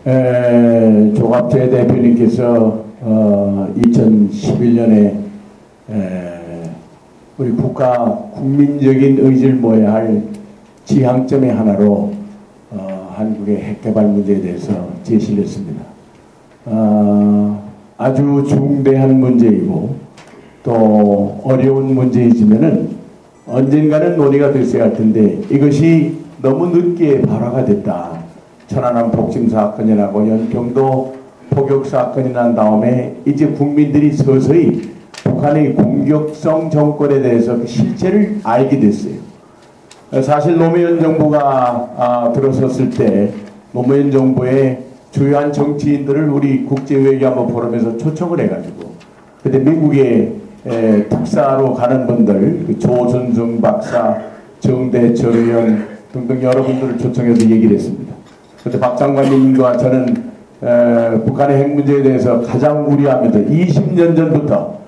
조갑재 대표님께서 2011년에 우리 국가 국민적인 의지를 모아야 할 지향점의 하나로 한국의 핵개발 문제에 대해서 제시를 했습니다. 아주 중대한 문제이고 또 어려운 문제이지만은 언젠가는 논의가 됐어야 할 텐데 이것이 너무 늦게 발화가 됐다. 천안함 폭침 사건이 나고 연평도 포격 사건이 난 다음에 이제 국민들이 서서히 북한의 공격성 정권에 대해서 그 실체를 알게 됐어요. 사실 노무현 정부가 들어섰을 때 노무현 정부의 주요한 정치인들을 우리 국제외교안보 포럼에서 초청을 해가지고 그때 미국의 특사로 가는 분들 그 조선중 박사, 정대철 의원 등등 여러분들을 초청해서 얘기를 했습니다. 그때 박 장관님과 저는 북한의 핵 문제에 대해서 가장 우려하면서 20년 전부터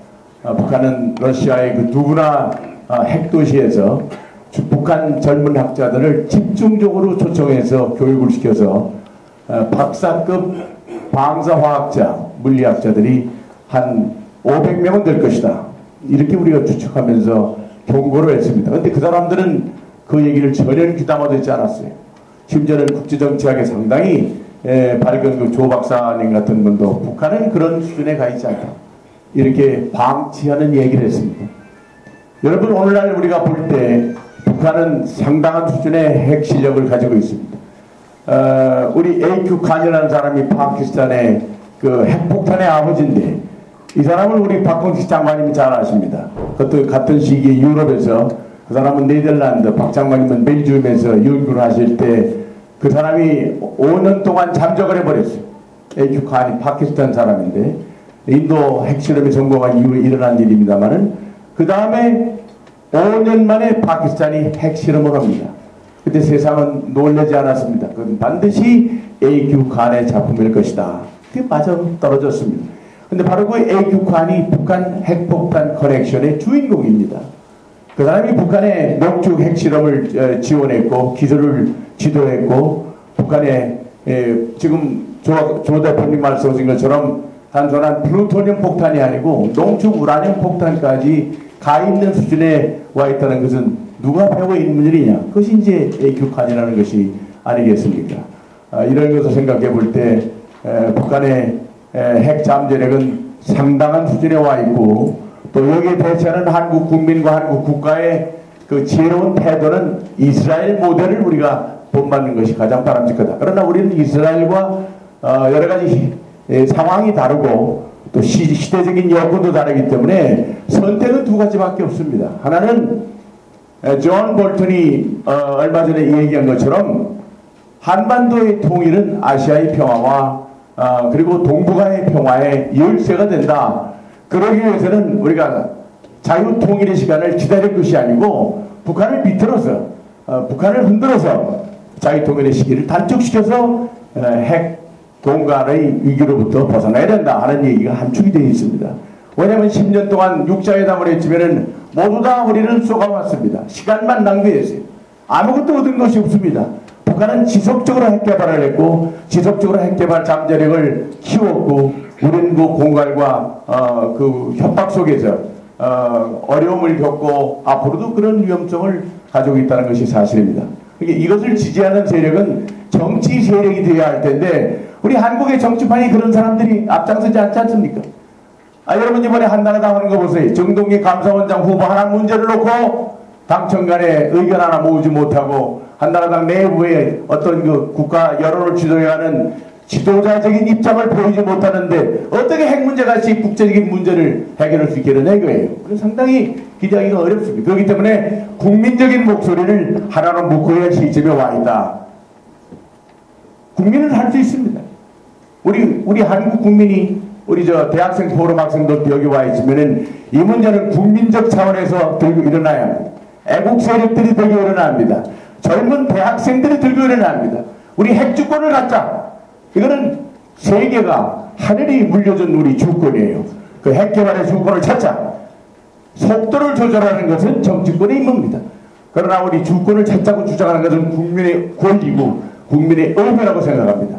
북한은 러시아의 그 누구나 핵도시에서 북한 젊은 학자들을 집중적으로 초청해서 교육을 시켜서 박사급 방사화학자, 물리학자들이 한 500명은 될 것이다. 이렇게 우리가 추측하면서 경고를 했습니다. 그런데 그 사람들은 그 얘기를 전혀 귀담아 듣지 않았어요. 심지어는 국제정치학에 상당히 밝은 그 조 박사님 같은 분도 북한은 그런 수준에 가 있지 않다. 이렇게 방치하는 얘기를 했습니다. 여러분 오늘날 우리가 볼 때 북한은 상당한 수준의 핵 실력을 가지고 있습니다. 우리 AQ 칸이라는 사람이 파키스탄의 그 핵폭탄의 아버지인데 이 사람은 우리 박홍식 장관님이 잘 아십니다. 그것도 같은 시기에 유럽에서 그 사람은 네덜란드, 박 장관님은 벨기움에서 연구를 하실 때 그 사람이 5년 동안 잠적을 해버렸어요. AQ 칸이 파키스탄 사람인데 인도 핵실험이 성공한 이후에 일어난 일입니다만은 그 다음에 5년 만에 파키스탄이 핵실험을 합니다. 그때 세상은 놀라지 않았습니다. 그건 반드시 AQ 칸의 작품일 것이다. 그게 맞아 떨어졌습니다. 근데 바로 그 AQ 칸이 북한 핵폭탄 커넥션의 주인공입니다. 그 사람이 북한의 녹축 핵실험을 지원했고 기술을 지도했고 북한의 지금 조 대표님 말씀하신 것처럼 단순한 플루토늄 폭탄이 아니고 농축 우라늄 폭탄까지 가 있는 수준에 와 있다는 것은 누가 배워 있는 일이냐? 그것이 이제 AQ 칸이라는 것이 아니겠습니까? 이런 것을 생각해 볼 때 북한의 핵 잠재력은 상당한 수준에 와 있고 또 여기에 대처하는 한국 국민과 한국 국가의 그 지혜로운 태도는 이스라엘 모델을 우리가 본받는 것이 가장 바람직하다. 그러나 우리는 이스라엘과 여러 가지 상황이 다르고 또 시대적인 여건도 다르기 때문에 선택은 두 가지밖에 없습니다. 하나는 존 볼턴이 얼마 전에 얘기한 것처럼 한반도의 통일은 아시아의 평화와 그리고 동북아의 평화의 열쇠가 된다. 그러기 위해서는 우리가 자유통일의 시간을 기다릴 것이 아니고 북한을 비틀어서 북한을 흔들어서 자유통일의 시기를 단축시켜서 핵 공간의 위기로부터 벗어나야 된다 하는 얘기가 함축이 되어 있습니다. 왜냐하면 10년 동안 육자회담을 했지만은 모두 다 우리는 쏘가왔습니다. 시간만 낭비했어요. 아무것도 얻은 것이 없습니다. 북한은 지속적으로 핵개발을 했고 지속적으로 핵개발 잠재력을 키웠고 우리는 그 공갈과 그 협박 속에서 어려움을 겪고 앞으로도 그런 위험성을 가지고 있다는 것이 사실입니다. 그러니까 이것을 지지하는 세력은 정치 세력이 되어야 할 텐데 우리 한국의 정치판이 그런 사람들이 앞장서지 않지 않습니까? 여러분 이번에 한나라당 하는 거 보세요. 정동기 감사원장 후보 하나 문제를 놓고 당청 간에 의견 하나 모으지 못하고 한나라당 내부에 어떤 그 국가 여론을 주도해가는 지도자적인 입장을 보이지 못하는데 어떻게 핵 문제같이 국제적인 문제를 해결할 수 있겠느냐 이거예요. 상당히 기대하기가 어렵습니다. 그렇기 때문에 국민적인 목소리를 하나로 묶어야 할 시점에 와 있다. 국민은 할 수 있습니다. 우리 한국 국민이 우리 저 대학생 포럼 학생도 여기 와 있으면은 이 문제는 국민적 차원에서 들고 일어나야 합니다. 애국 세력들이 들고 일어나야 합니다. 젊은 대학생들이 들고 일어나야 합니다. 우리 핵주권을 갖자. 이거는 세계가 하늘이 물려준 우리 주권이에요. 그 핵개발의 주권을 찾자. 속도를 조절하는 것은 정치권의 임무입니다. 그러나 우리 주권을 찾자고 주장하는 것은 국민의 권리고 국민의 의무라고 생각합니다.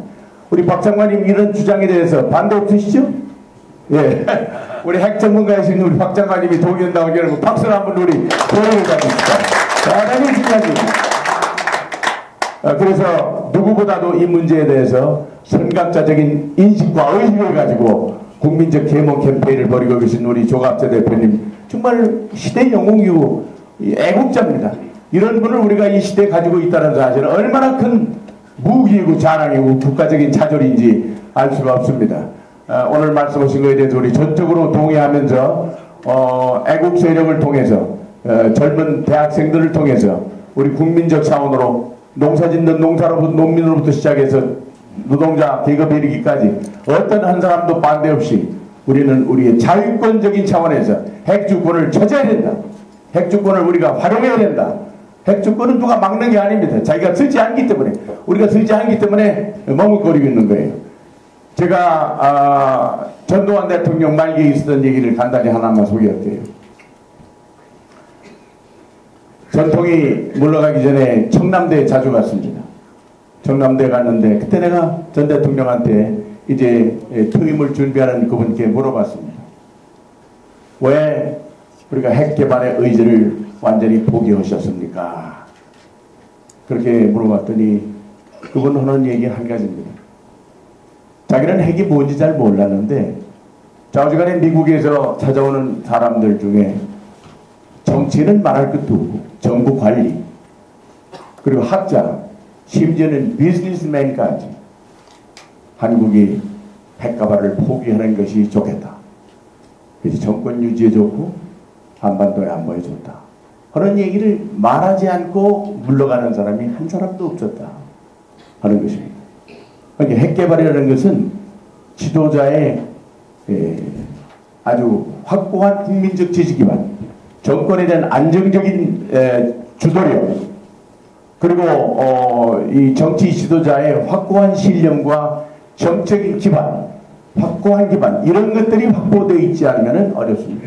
우리 박 장관님 이런 주장에 대해서 반대 없으시죠? 예. 우리 핵 전문가이신 우리 박 장관님이 동의한다고 하면 박수를 한번 우리 보내를 가십시다. 대단히 중요한 일. 그래서 누구보다도 이 문제에 대해서 선각자적인 인식과 의식을 가지고 국민적 계몽 캠페인을 벌이고 계신 우리 조갑재 대표님 정말 시대 영웅이고 애국자입니다. 이런 분을 우리가 이 시대에 가지고 있다는 사실은 얼마나 큰 무기이고 자랑이고 국가적인 자존인지 알 수가 없습니다. 오늘 말씀하신 것에 대해서 우리 전적으로 동의하면서 애국 세력을 통해서 젊은 대학생들을 통해서 우리 국민적 차원으로 농사짓는 농민으로부터 시작해서 노동자 계급에 이르기까지 어떤 한 사람도 반대 없이 우리는 우리의 자유권적인 차원에서 핵주권을 찾아야 된다. 핵주권을 우리가 활용해야 된다. 핵주권은 누가 막는 게 아닙니다. 자기가 쓰지 않기 때문에 우리가 쓰지 않기 때문에 머뭇거리고 있는 거예요. 제가 전두환 대통령 말기에 있었던 얘기를 간단히 하나만 소개할게요. 전통이 물러가기 전에 청남대에 자주 갔습니다. 청남대에 갔는데 그때 내가 전 대통령한테 이제 퇴임을 준비하는 그분께 물어봤습니다. 왜 우리가 핵 개발의 의지를 완전히 포기하셨습니까? 그렇게 물어봤더니 그분 하는 얘기 한 가지입니다. 자기는 핵이 뭔지 잘 몰랐는데 좌우지간에 미국에서 찾아오는 사람들 중에 정치는 말할 것도 없고 정부 관리 그리고 학자 심지어는 비즈니스맨까지 한국이 핵가발을 포기하는 것이 좋겠다. 그래서 정권 유지에 좋고 한반도에 안보에 좋다. 그런 얘기를 말하지 않고 물러가는 사람이 한 사람도 없었다 하는 것입니다. 그러니까 핵개발이라는 것은 지도자의 아주 확고한 국민적 지지 기반, 정권에 대한 안정적인 주도력, 그리고 이 정치 지도자의 확고한 신념과 정책인 기반, 확고한 기반 이런 것들이 확보되어 있지 않으면 어렵습니다.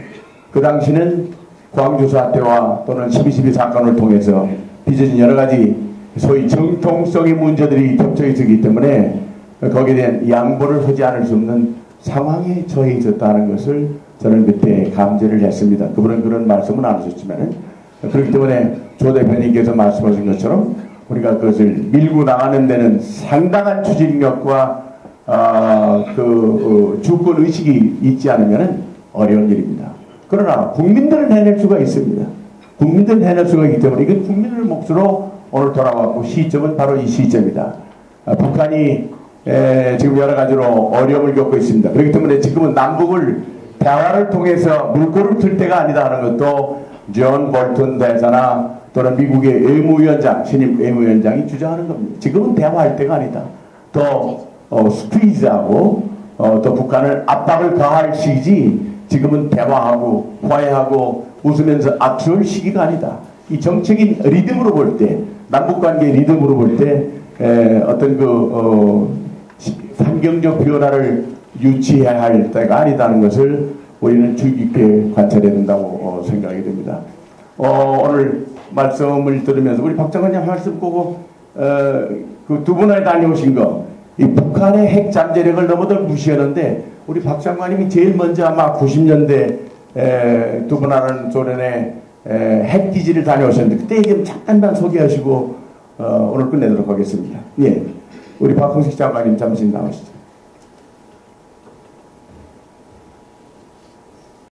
그 당시는 광주 사태와 또는 12.12 사건을 통해서 빚어진 여러 가지 소위 정통성의 문제들이 겹쳐 있었기 때문에 거기에 대한 양보를 하지 않을 수 없는 상황에 처해 있었다는 것을 저는 그때 감지를 했습니다. 그분은 그런 말씀은 안 하셨지만 그렇기 때문에 조 대표님께서 말씀하신 것처럼 우리가 그것을 밀고 나가는 데는 상당한 추진력과 주권 의식이 있지 않으면 어려운 일입니다. 그러나 국민들은 해낼 수가 있습니다. 국민들은 해낼 수가 있기 때문에 이건 국민의 몫으로 오늘 돌아왔고 시점은 바로 이 시점이다. 북한이 지금 여러 가지로 어려움을 겪고 있습니다. 그렇기 때문에 지금은 남북을 대화를 통해서 물꼬를 틀 때가 아니다 하는 것도 존 볼턴 대사나 또는 미국의 외무위원장, 신임 외무위원장이 주장하는 겁니다. 지금은 대화할 때가 아니다. 또 스퀴즈하고 또 북한을 압박을 가할 시기지 지금은 대화하고 화해하고 웃으면서 악수할 시기가 아니다. 이 정책인 리듬으로 볼 때, 남북관계 리듬으로 볼 때 어떤 환경적 변화를 유치해야 할 때가 아니다는 것을 우리는 주의 깊게 관찰해야 된다고 생각이 됩니다. 오늘 말씀을 들으면서 우리 박 장관님 말씀 보고 그 두 분에 다녀오신 거, 이 북한의 핵 잠재력을 너무들 무시하는데 우리 박 장관님이 제일 먼저 아마 90년대 두 분 하는 소련의 핵기지를 다녀오셨는데 그때 얘기 잠깐만 소개하시고 오늘 끝내도록 하겠습니다. 예, 우리 박홍식 장관님 잠시 나오시죠.